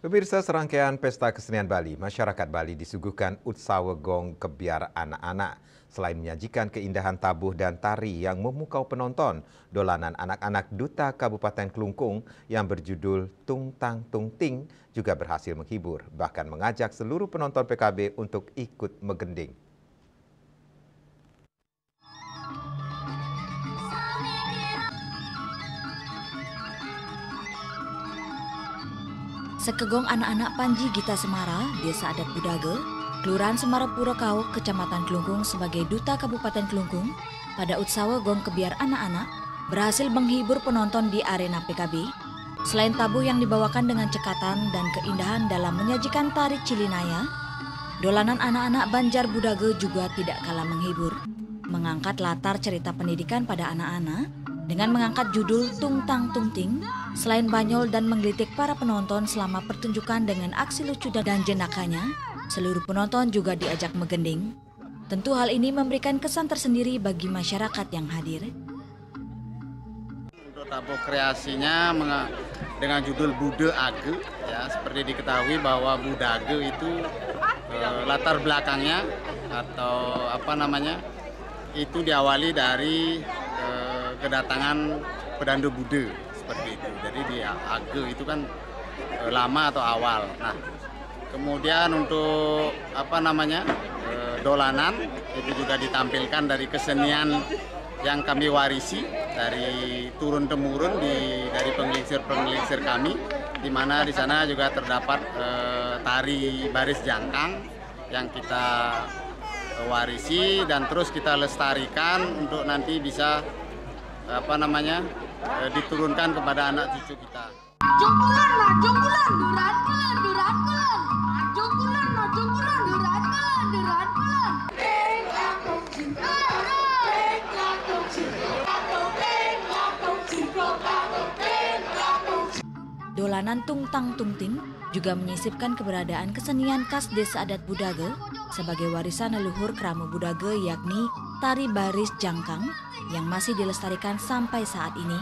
Pemirsa, serangkaian pesta kesenian Bali, masyarakat Bali disuguhkan Utsawa Gong Kebiar anak-anak. Selain menyajikan keindahan tabuh dan tari yang memukau penonton, dolanan anak-anak Duta Kabupaten Kelungkung yang berjudul Tung Tang Tung Ting juga berhasil menghibur, bahkan mengajak seluruh penonton PKB untuk ikut menggending. Sekegong anak-anak Panji Gita Semara, Desa Adat Budage, Kelurahan Semarapura Kau, Kecamatan Kelungkung sebagai Duta Kabupaten Kelungkung, pada Utsawa Gong Kebiar anak-anak, berhasil menghibur penonton di arena PKB. Selain tabuh yang dibawakan dengan cekatan dan keindahan dalam menyajikan tari Cilinaya, dolanan anak-anak Banjar Budage juga tidak kalah menghibur. Mengangkat latar cerita pendidikan pada anak-anak, dengan mengangkat judul Tung Tang Tung Ting, selain banyol dan menggelitik para penonton selama pertunjukan dengan aksi lucu dan jenakanya, seluruh penonton juga diajak menggending. Tentu hal ini memberikan kesan tersendiri bagi masyarakat yang hadir. Untuk tabuh kreasinya dengan judul Bude Age, ya, seperti diketahui bahwa Budage itu latar belakangnya atau itu diawali dari kedatangan pedandu Bude seperti itu. Jadi di Age itu kan lama atau awal. Nah, kemudian untuk dolanan itu juga ditampilkan dari kesenian yang kami warisi dari turun temurun dari penggelingsir kami, di mana di sana juga terdapat tari baris jangkang yang kita warisi dan terus kita lestarikan untuk nanti bisa diturunkan kepada anak cucu kita. Dolanan Tung Tang Tung Ting juga menyisipkan keberadaan kesenian khas Desa Adat Budage sebagai warisan leluhur Krama Budage, yakni tari baris jangkang yang masih dilestarikan sampai saat ini.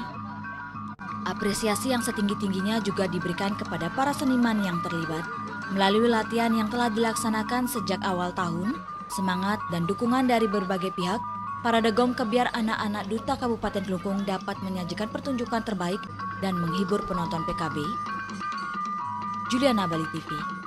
Apresiasi yang setinggi-tingginya juga diberikan kepada para seniman yang terlibat. Melalui latihan yang telah dilaksanakan sejak awal tahun, semangat dan dukungan dari berbagai pihak, Parade Gong Kebiar anak-anak Duta Kabupaten Kelungkung dapat menyajikan pertunjukan terbaik dan menghibur penonton PKB. Juliana, Bali TV.